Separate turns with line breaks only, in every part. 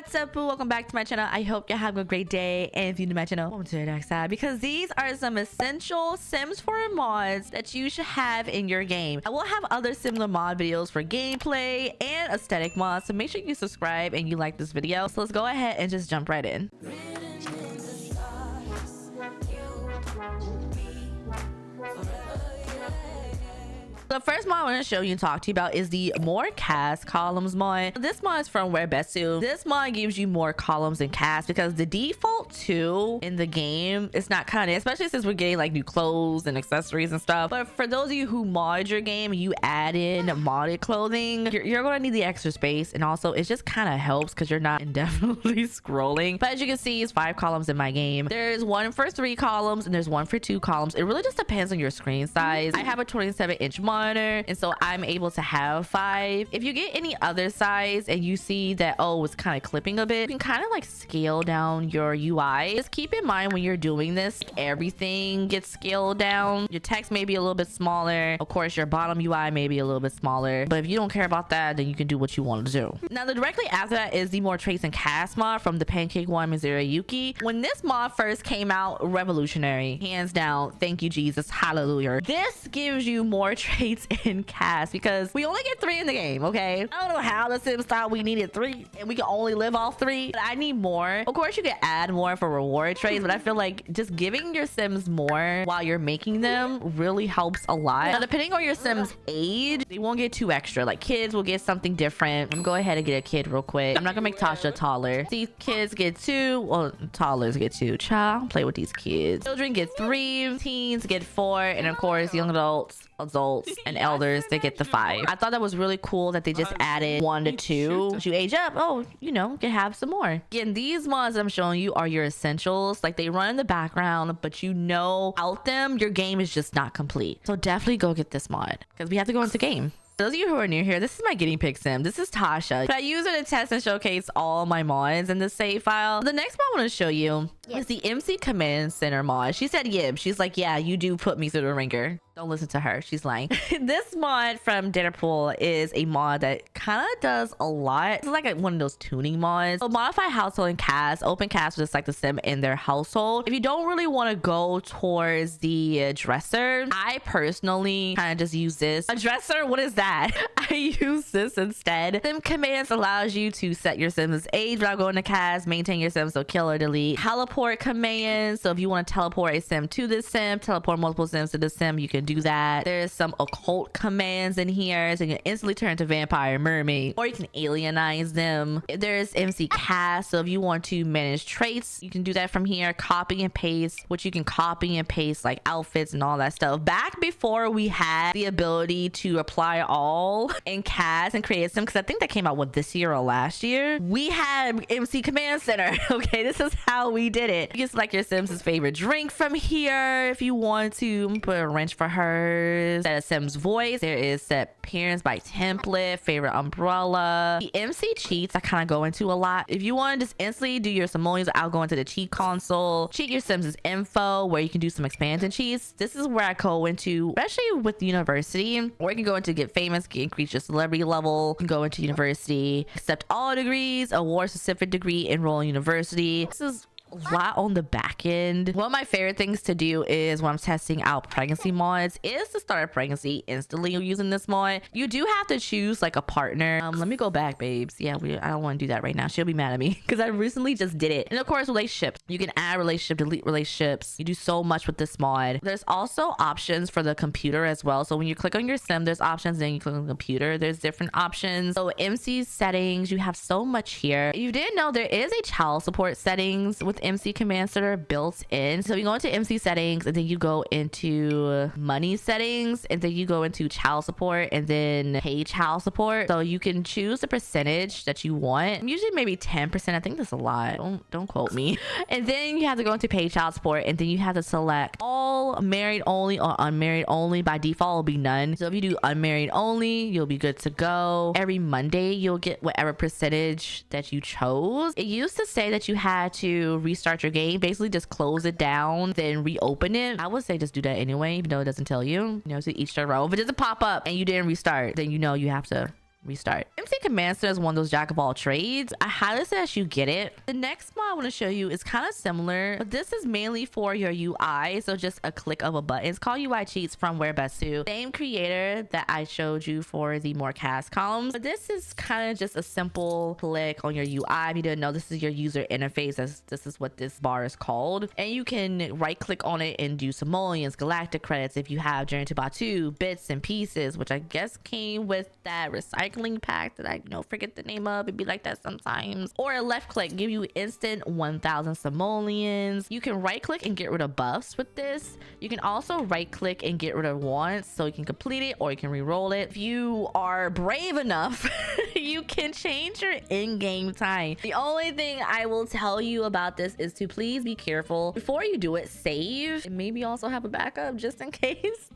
What's up, boo? Welcome back to my channel. I hope you're having a great day, and if you're new to my channel, welcome to the dark side, because these are some essential Sims 4 mods that you should have in your game. I will have other similar mod videos for gameplay and aesthetic mods, so make sure you subscribe and you like this video. So let's go ahead and just jump right in. The first mod I want to show you and talk to you about is the more cast columns mod. This mod is from Webetsu. This mod gives you more columns and cast because the default 2 in the game is not kind of, especially since we're getting like new clothes and accessories and stuff. But for those of you who mod your game and you add in modded clothing, you're going to need the extra space, and also it just kind of helps because you're not indefinitely scrolling. But as you can see, it's 5 columns in my game. There's one for 3 columns and there's one for 2 columns. It really just depends on your screen size. I have a 27-inch monitor, and so I'm able to have 5. If you get any other size and you see that, oh, it's kind of clipping a bit, you can kind of like scale down your UI. Just keep in mind when you're doing this, everything gets scaled down. Your text may be a little bit smaller. Of course, your bottom UI may be a little bit smaller, but if you don't care about that, then you can do what you want to do. Now, directly after that is the more traits and cast mod from the Pancake One Mizura Yuki. When this mod first came out, revolutionary, hands down. Thank you, Jesus, hallelujah. This gives you more traits in cast because we only get 3 in the game. Okay, I don't know how the Sims thought we needed 3 and we can only live off 3, but I need more. Of course, you can add more for reward traits, but I feel like just giving your Sims more while you're making them really helps a lot. Now, depending on your Sims age, they won't get 2 extra. Like kids will get something different. I'm gonna go ahead and get a kid real quick. I'm not gonna make Tasha taller. These kids get 2, well, toddlers get 2. Child, I don't play with these kids. Children get 3, teens get 4, and of course young adults and elders, they get the 5. I thought that was really cool that they just added 1 to 2. As you age up, oh, you know, you can have some more. Again, these mods I'm showing you are your essentials. Like, they run in the background, but you know, without them, your game is just not complete. So definitely go get this mod because we have to go into game. Those of you who are new here, this is my guinea pig sim. This is Tasha. But I use her to test and showcase all my mods in the save file. The next mod I want to show you is the MC Command Center mod. She said yib. She's like, yeah, you do put me through the ringer. Don't listen to her. She's lying. This mod from Deadpool is a mod that kind of does a lot. It's like one of those tuning mods. So modify household and cast. Open cast just like the sim in their household. If you don't really want to go towards the dresser, I personally kind of just use this. A dresser? What is that? I use this instead. Sim commands allows you to set your Sim's age without going to cast, maintain your Sim, so kill or delete. Teleport commands. So if you want to teleport a Sim to this Sim, teleport multiple Sims to the Sim, you can do that. There's some occult commands in here, so you can instantly turn to vampire, mermaid, or you can alienize them. There's MC cast, so if you want to manage traits, you can do that from here. Copy and paste, which you can copy and paste like outfits and all that stuff. Back before we had the ability to apply all in cast and create Sim, because I think that came out this year or last year, we had MC Command Center. Okay, this is how we did it. You can select your Sim's favorite drink from here if you want to. Put a wrench for hers. Set a Sim's voice. There is set appearance by template, favorite umbrella. The MC cheats I kind of go into a lot. If you want to just instantly do your simoleons, I'll go into the cheat console. Cheat your Sims' info, where you can do some expansion cheats. This is where I go into, especially with university, or you can go into get famous, increase your celebrity level. You can go into university, accept all degrees, award specific degree, enroll in university. This is a lot on the back end. One of my favorite things to do is when I'm testing out pregnancy mods is to start a pregnancy instantly using this mod. You do have to choose like a partner. Let me go back, babes. Yeah, I don't want to do that right now. She'll be mad at me because I recently just did it. And of course, relationships. You can add relationship, delete relationships. You do so much with this mod. There's also options for the computer as well. So when you click on your sim, there's options. Then you click on the computer, there's different options. So MC settings, you have so much here. If you didn't know, there is a child support settings with MC Command Center built in. So you go into MC settings, and then you go into money settings, and then you go into child support, and then pay child support. So you can choose the percentage that you want. Usually maybe 10%. I think that's a lot. Don't quote me. And then you have to go into pay child support, and then you have to select all married only or unmarried only. By default will be none. So if you do unmarried only, you'll be good to go. Every Monday you'll get whatever percentage that you chose. It used to say that you had to restart your game, basically just close it down, then reopen it. I would say just do that anyway, even though it doesn't tell you, to each their own. If it doesn't pop up and you didn't restart, then you know you have to restart. MC Command Center is one of those jack of all trades. I highly suggest you get it. The next mod I want to show you is kind of similar, but this is mainly for your UI. So just a click of a button. It's called UI Cheats from Where Best To. Same creator that I showed you for the more cast columns. But this is kind of just a simple click on your UI. If you didn't know, this is your user interface. This is what this bar is called. And you can right click on it and do simoleons, galactic credits if you have Journey to Batu, bits and pieces, which I guess came with that recycling pack that I forget the name of. It'd be like that sometimes. Or a left click give you instant 1000 simoleons. You can right click and get rid of buffs with this. You can also right click and get rid of wants, so you can complete it or you can re-roll it. If you are brave enough, you can change your in-game time. The only thing I will tell you about this is to please be careful before you do it. Save and maybe also have a backup just in case,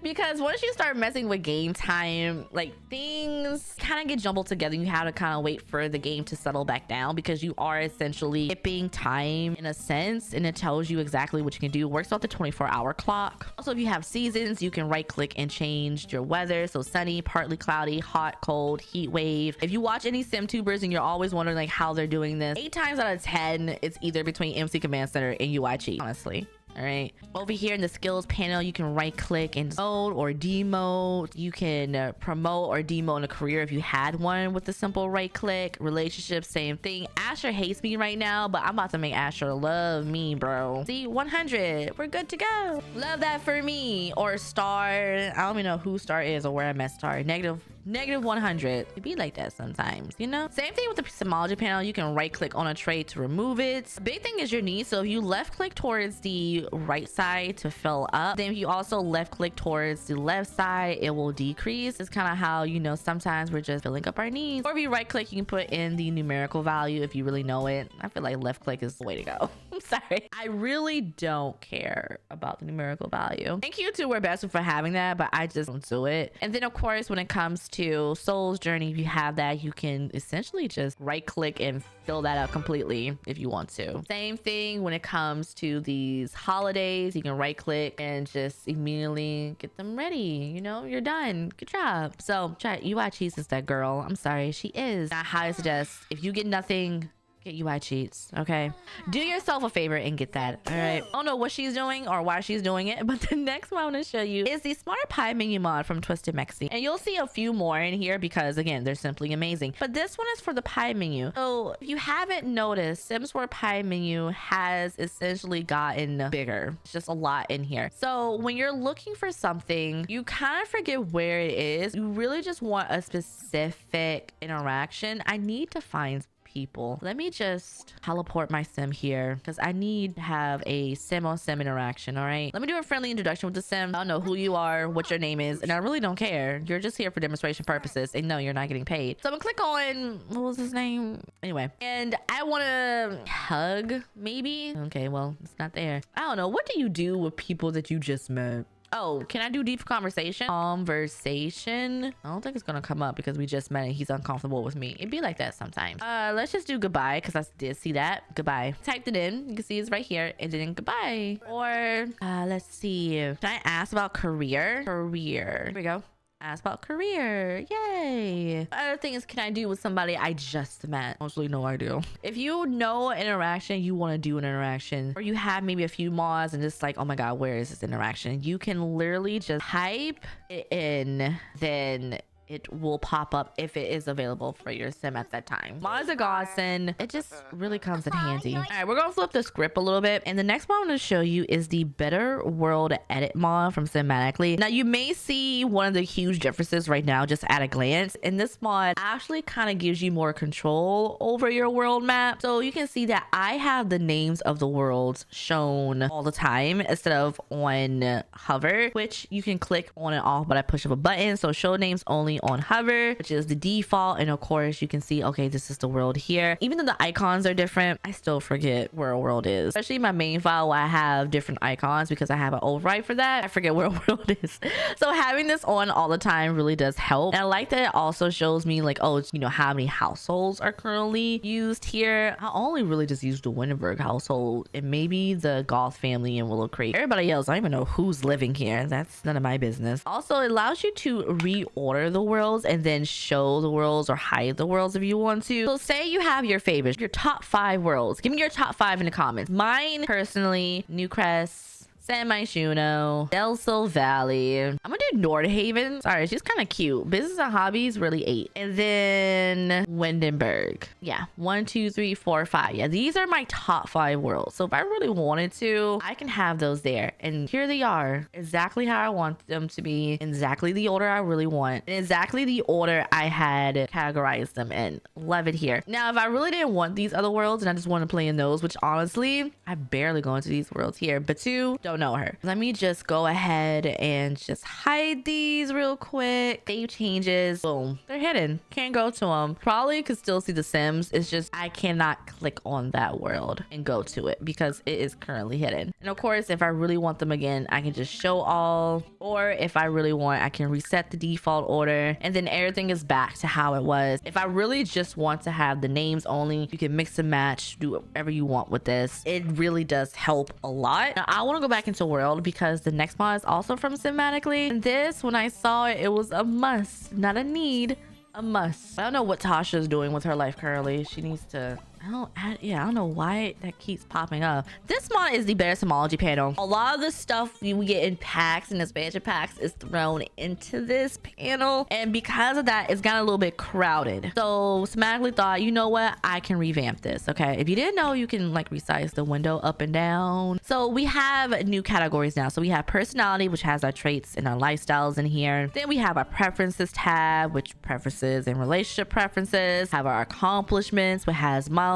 because once you start messing with game time, like things kind of get jumbled together. You have to kind of wait for the game to settle back down, because you are essentially skipping time in a sense, and it tells you exactly what you can do. It works off the 24-hour clock. Also, if you have seasons, you can right click and change your weather. So sunny, partly cloudy, hot, cold, heat wave. If you watch any sim tubers and you're always wondering like how they're doing this, 8 times out of 10 it's either between MC Command Center and UI Cheat, honestly. All right, over here in the skills panel, you can right click and mode or demote. You can promote or demote a career if you had one with a simple right click. Relationships, same thing. Asher hates me right now, but I'm about to make Asher love me, bro. See, 100, we're good to go. Love that for me. Or star, I don't even know who star is or where I met star. Negative 100. It be like that sometimes, you know. Same thing with the epistemology panel. You can right click on a trait to remove it. The big thing is your needs. So if you left click towards the right side to fill up, then if you also left click towards the left side, it will decrease. It's kind of how, sometimes we're just filling up our needs. Or if you right click, you can put in the numerical value if you really know it. I feel like left click is the way to go. I'm sorry, I really don't care about the numerical value. Thank you to Where Best To for having that, but I just don't do it. And then of course, when it comes to Soul's Journey, if you have that, you can essentially just right click and fill that out completely if you want to. Same thing when it comes to these holidays. You can right click and just immediately get them ready. You're done. Good job. So try UI Cheats is that girl. I'm sorry, she is. I highly suggest if you get nothing, get UI Cheats. Okay, do yourself a favor and get that. All right, I don't know what she's doing or why she's doing it, but the next one I want to show you is the Smart Pie menu mod from Twisted Mexi, and you'll see a few more in here because again, they're simply amazing. But this one is for the pie menu. So if you haven't noticed, Sims 4 pie menu has essentially gotten bigger. It's just a lot in here. So when you're looking for something, you kind of forget where it is. You really just want a specific interaction. I need to find people. Let me just teleport my sim here because I need to have a sim on sim interaction. All right, let me do a friendly introduction with the sim. I don't know who you are, what your name is, and I really don't care. You're just here for demonstration purposes, and no, you're not getting paid. So I'm gonna click on, what was his name anyway, and I want to hug maybe. Okay, well, it's not there. I don't know, what do you do with people that you just met? Oh, can I do deep conversation? Conversation. I don't think it's gonna come up because we just met and he's uncomfortable with me. It'd be like that sometimes. Let's just do goodbye because I did see that. Goodbye. Typed it in. You can see it's right here. And then goodbye. Or let's see. Can I ask about career? Career. Here we go. Ask about career. Yay. Other thing is, can I do with somebody I just met? Mostly no idea. If you know an interaction, you want to do an interaction, or you have maybe a few mods and it's like, oh my god, where is this interaction? You can literally just type it in, then it will pop up if it is available for your sim at that time. Mods are godsend. It just really comes in handy. All right, we're gonna flip the script a little bit, and the next one I'm gonna show you is the Better World Edit mod from Cinematically. Now you may see one of the huge differences right now just at a glance, and this mod actually kind of gives you more control over your world map. So you can see that I have the names of the worlds shown all the time instead of on hover, which you can click on and off by a push of a button. So show names only on hover, which is the default, and of course you can see, okay, this is the world here. Even though the icons are different, I still forget where a world is, especially my main file where I have different icons because I have an override for that. I forget where a world is. So having this on all the time really does help. And I like that it also shows me like, oh, it's, how many households are currently used here. I only really just use the Winterberg household and maybe the Goth family in Willow Creek. Everybody else, I don't even know who's living here. That's none of my business. Also, it allows you to reorder the worlds and then show the worlds or hide the worlds if you want to. So say you have your favorites, your top 5 worlds. Give me your top 5 in the comments. Mine personally, Newcrest, San Myshuno, Del Sol Valley. I'm gonna do Nordhaven. Sorry, she's kind of cute. Business and hobbies, really 8. And then Windenburg. Yeah, 1, 2, 3, 4, 5. Yeah, these are my top 5 worlds. So if I really wanted to, I can have those there. And here they are, exactly how I want them to be, exactly the order I really want, and exactly the order I had categorized them in. Love it here. Now, if I really didn't want these other worlds and I just want to play in those, which honestly, I barely go into these worlds here, but 2, don't know her. Let me just go ahead and just hide these real quick. Save changes. Boom. They're hidden. Can't go to them. Probably could still see the Sims. It's just I cannot click on that world and go to it because it is currently hidden. And of course, if I really want them again, I can just show all, or if I really want, I can reset the default order and then everything is back to how it was. If I really just want to have the names only, you can mix and match, do whatever you want with this. It really does help a lot. Now, I want to go back into world because the next mod is also from Cinematically, and this, when I saw it, it was a must, not a need, a must. I don't know what Tasha is doing with her life currently. She needs to, I don't know why that keeps popping up. This mod is the better Simology panel. A lot of the stuff we get in packs and expansion packs is thrown into this panel, and because of that, it's gotten a little bit crowded. So Smackly thought, you know what, I can revamp this. Okay, if you didn't know, you can like resize the window up and down. So we have new categories now. So we have personality, which has our traits and our lifestyles in here. Then we have our preferences tab, which preferences and relationship preferences. Have our accomplishments, which has milestones.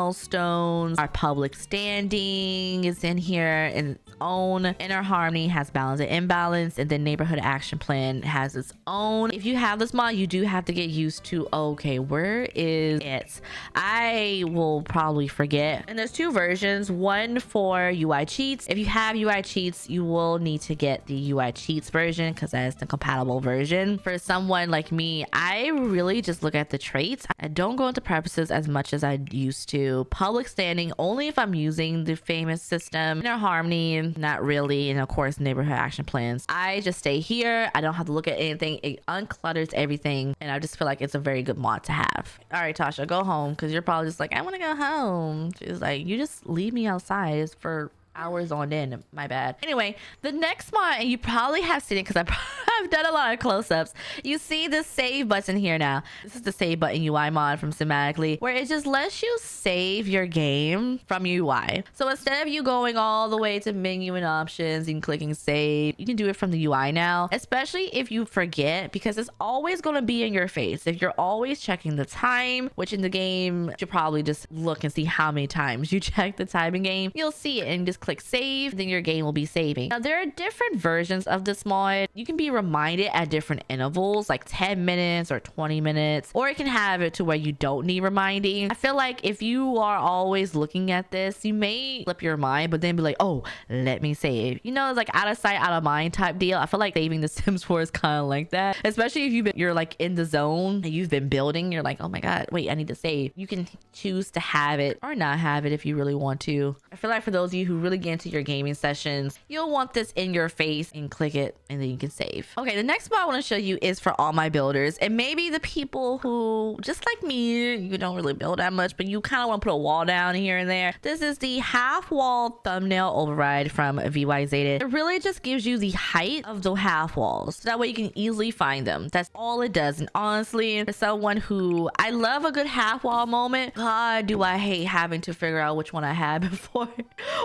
Our public standing is in here in its own. Inner harmony has balance and imbalance, and then neighborhood action plan has its own. If you have this mod, you do have to get used to, okay, where is it? I will probably forget. And there's 2 versions, one for UI cheats. If you have UI cheats, you will need to get the UI cheats version because that is the compatible version. For someone like me, I really just look at the traits. I don't go into preferences as much as I used to. Public standing only if I'm using the famous system. Inner harmony, not really. And of course, neighborhood action plans. I just stay here. I don't have to look at anything. It unclutters everything, and I just feel like it's a very good mod to have. All right, Tasha, go home, because you're probably just like, I want to go home. She's like, you just leave me outside for hours on end. My bad. Anyway, the next mod, and you probably have seen it because I've done a lot of close-ups. You see the save button here now. This is the save button UI mod from Cinematically, where it just lets you save your game from UI. So instead of you going all the way to menu and options and clicking save, you can do it from the UI now, especially if you forget, because it's always going to be in your face. If you're always checking the time, which in the game, you should probably just look and see how many times you check the time in game. You'll see it and just click save, then your game will be saving. Now, there are different versions of this mod. You can be reminded at different intervals, like 10 minutes or 20 minutes, or it can have it to where you don't need reminding. I feel like if you are always looking at this, you may slip your mind, but then be like, oh, let me save. You know, it's like out of sight, out of mind type deal. I feel like saving the Sims 4 is kind of like that, especially if you're like in the zone and you've been building. You're like, oh my god, wait, I need to save. You can choose to have it or not have it if you really want to. I feel like for those of you who really get into your gaming sessions, you'll want this in your face and click it, and then you can save. Okay, the next mod I want to show you is for all my builders, and maybe the people who, just like me, you don't really build that much, but you kind of want to put a wall down here and there. This is the half wall thumbnail override from VYZ. It really just gives you the height of the half walls, so that way you can easily find them. That's all it does. And honestly, for someone who, I love a good half wall moment, god do I hate having to figure out which one I had before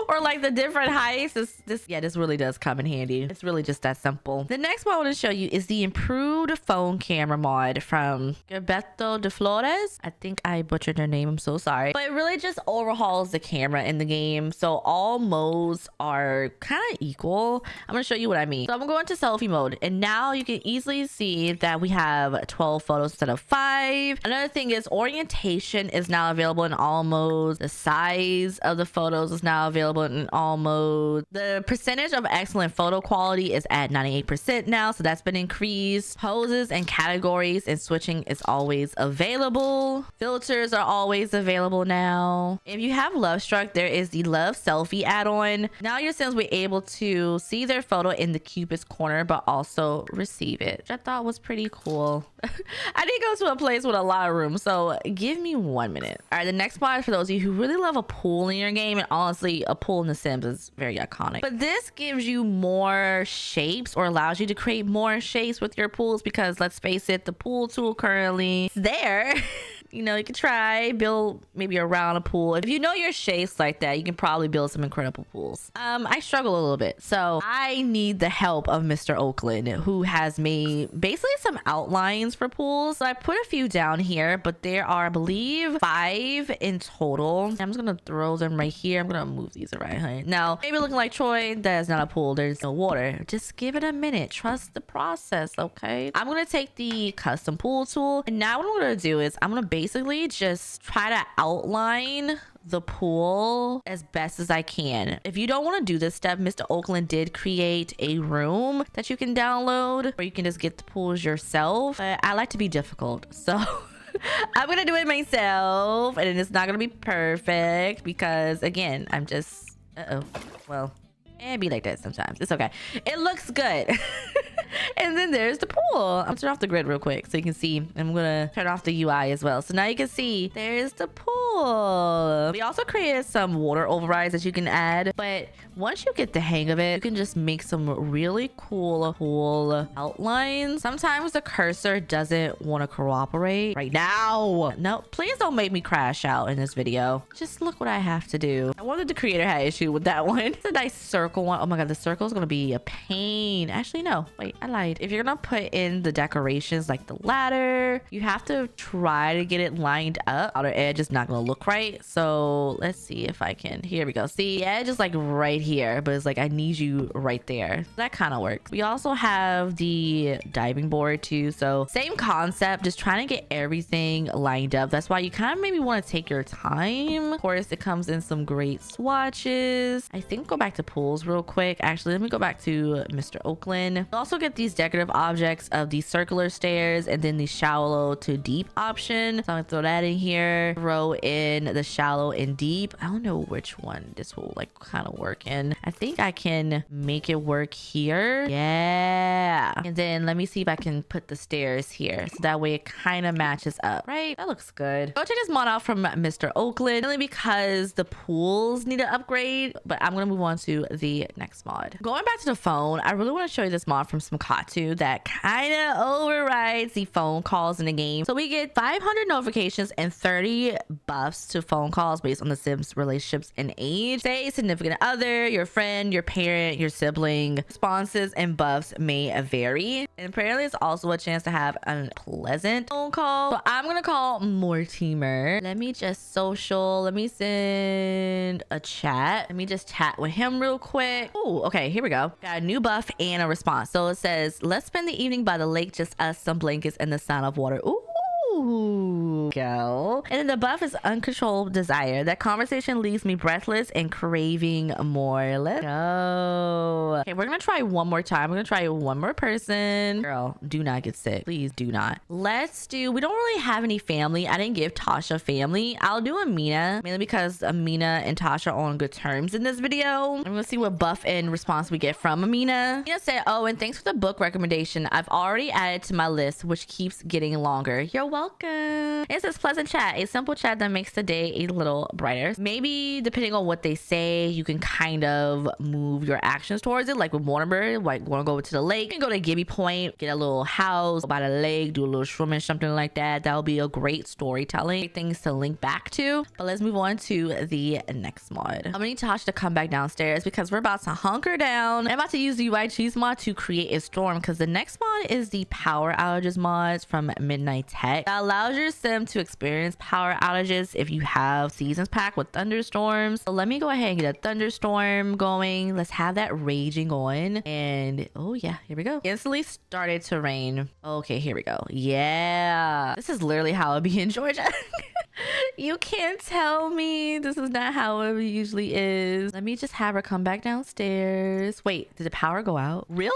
or like the different heights. This really does come in handy. It's really just that simple. The next one I want to show you is the improved phone camera mod from Gilberto de Flores. I think I butchered her name, I'm so sorry, but it really just overhauls the camera in the game, so all modes are kind of equal. I'm gonna show you what I mean. So I'm gonna go into selfie mode, and now you can easily see that we have 12 photos instead of 5. Another thing is orientation is now available in all modes. The size of the photos is now available in all modes. The percentage of excellent photo quality is at 98% now. now, so that's been increased. Poses and categories and switching is always available. Filters are always available now. If you have Love Struck, there is the Love Selfie add-on. Now your Sims will be able to see their photo in the Cupid's corner, but also receive it, which I thought was pretty cool. I did go to a place with a lot of room, so give me 1 minute. All right, the next spot is for those of you who really love a pool in your game, and honestly, a pool in The Sims is very iconic. But this gives you more shapes, or allows you to create more shapes with your pools, because let's face it, the pool tool currently is there. You know, you can try build maybe around a pool. If you know your shapes like that, you can probably build some incredible pools. I struggle a little bit, so I need the help of Mr. Oakland, who has made basically some outlines for pools. So I put a few down here, but there are, I believe, 5 in total. I'm just gonna throw them right here. I'm gonna move these around. Now, maybe looking like Troi, that's not a pool. There's no water. Just give it a minute. Trust the process, okay? I'm gonna take the custom pool tool, and now what I'm gonna do is I'm gonna basically just try to outline the pool as best as I can. If you don't want to do this step, Mr. Oakland did create a room that you can download where you can just get the pools yourself. But I like to be difficult, so I'm gonna do it myself, and it's not gonna be perfect because, again, I'm just well, it be like that sometimes. It's okay. It looks good. And then there's the pool. I'm gonna turn off the grid real quick so you can see. I'm gonna turn off the UI as well, so now you can see there's the pool. We also created some water overrides that you can add, but once you get the hang of it, you can just make some really cool outlines. Sometimes the cursor doesn't want to cooperate right now. No, please don't make me crash out in this video. Just look what I have to do. I wonder if the creator had issue with that one. It's a nice circle one. Oh my god, the circle is gonna be a pain. Actually, no, wait, I lied. If you're gonna put in the decorations like the ladder, you have to try to get it lined up. Outer edge is not gonna look right, so let's see if I can. Here we go. See, the edge is like right here, but it's like I need you right there. That kind of works. We also have the diving board too, so same concept, just trying to get everything lined up. That's why you kind of maybe want to take your time. Of course, it comes in some great swatches. I think go back to pools real quick. Actually, let me go back to Mr. Oakland. You also get these decorative objects of the circular stairs and then the shallow to deep option. So I'm gonna throw that in here. Throw in the shallow and deep. I don't know which one this will like kind of work in. I think I can make it work here. Yeah. And then let me see if I can put the stairs here, so that way it kind of matches up. Right? That looks good. Go check this mod out from Mr. Oakland, only because the pools need an upgrade, but I'm gonna move on to the next mod. Going back to the phone, I really want to show you this mod from itsmeTroi that kind of overrides the phone calls in the game. So we get 500 notifications and 30 buffs to phone calls based on the Sims relationships and age. Say significant other, your friend, your parent, your sibling. Responses and buffs may vary. And apparently it's also a chance to have a pleasant phone call. So I'm gonna call Mortimer. Let me just social. Let me send a chat. Let me just chat with him real quick. Oh, okay, here we go. Got a new buff and a response. So it says, let's spend the evening by the lake, just us, some blankets, and the sound of water. Ooh, go. And then the buff is uncontrolled desire. That conversation leaves me breathless and craving more. Let's go. Okay, we're gonna try one more time. We're gonna try one more person. Girl, do not get sick. Please do not. Let's do, we don't really have any family. I didn't give Tasha family. I'll do Amina, mainly because Amina and Tasha are on good terms in this video. I'm gonna see what buff and response we get from Amina. Amina said, oh, and thanks for the book recommendation. I've already added to my list, which keeps getting longer. You're welcome. It says pleasant chat, a simple chat that makes the day a little brighter. Maybe depending on what they say, you can kind of move your actions towards it. Like with Mortimer, like want to go to the lake, you can go to Gibby Point, get a little house by the lake, do a little swimming, something like that. That will be a great storytelling, things to link back to. But let's move on to the next mod. I'm gonna need Tasha to come back downstairs because we're about to hunker down. I'm about to use the UI Cheese mod to create a storm, because the next mod is the power outages mods from Midnight Tech. That allows your sim to experience power outages if you have seasons pack with thunderstorms. So let me go ahead and get a thunderstorm going. Let's have that raging on. And oh yeah, here we go. Instantly started to rain. Okay, here we go. Yeah, this is literally how it be in Georgia. You can't tell me this is not how it usually is. Let me just have her come back downstairs. Wait, did the power go out? Really?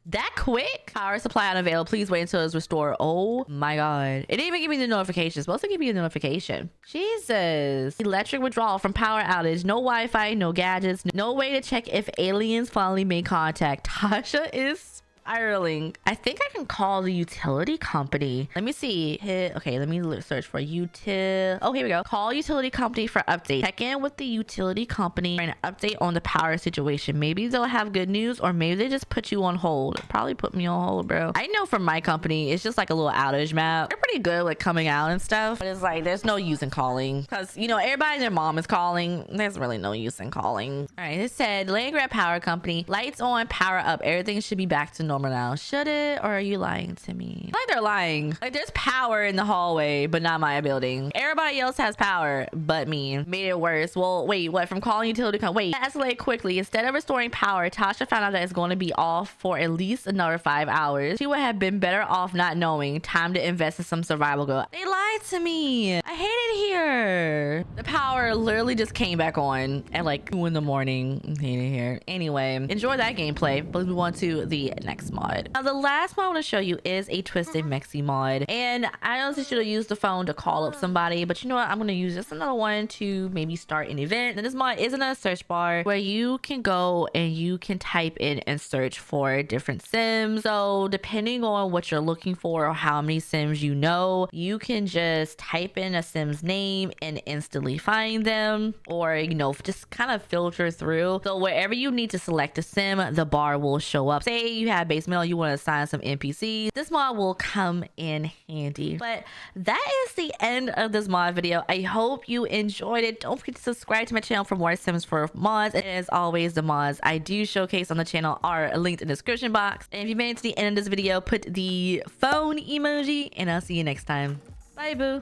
That quick? Power supply unavailable. Please wait until it's restored. Oh my god. It didn't even give me the notification. It's supposed to give me a notification. Jesus. Electric withdrawal from power outage. No Wi-Fi, no gadgets. No way to check if aliens finally made contact. Tasha is spiraling. I think I can call the utility company. Let me see. Okay, let me search for util. Oh, here we go. Call utility company for update. Check in with the utility company for an update on the power situation. Maybe they'll have good news, or maybe they just put you on hold. Probably put me on hold, bro. I know from my company, it's just like a little outage map. They're pretty good with coming out and stuff, but it's like there's no use in calling because, you know, everybody and their mom is calling. There's really no use in calling. All right, it said land grab power company, lights on, power up, everything should be back to normal now. Should it, or are you lying to me? I feel like they're lying. Like there's power in the hallway, but not my building. Everybody else has power but me. Made it worse. Well, wait, what? From calling utility company. Wait, escalate quickly. Instead of restoring power, Tasha found out that it's going to be off for at least another 5 hours. She would have been better off not knowing. Time to invest in some survival gear. They lied to me. I hate it here. The power literally just came back on at like 2 in the morning. I hate it here. Anyway, enjoy that gameplay. Let's move on to the next mod. Now, the last mod I want to show you is a Twisted Mexi mod. And I honestly should have used the phone to call up somebody, but you know what? I'm going to use just another one to maybe start an event. And this mod is in a search bar where you can go and you can type in and search for different sims. So depending on what you're looking for or how many sims you know, you can just type in a sim's name and instantly find them, or, you know, just kind of filter through. So wherever you need to select a sim, the bar will show up. Say you have base mail, you want to assign some NPCs, this mod will come in handy. But that is the end of this mod video. I hope you enjoyed it. Don't forget to subscribe to my channel for more sims for mods. And as always, the mods I do showcase on the channel are linked in the description box. And if you made it to the end of this video, put the phone emoji, and I'll see you next time. Bye, boo.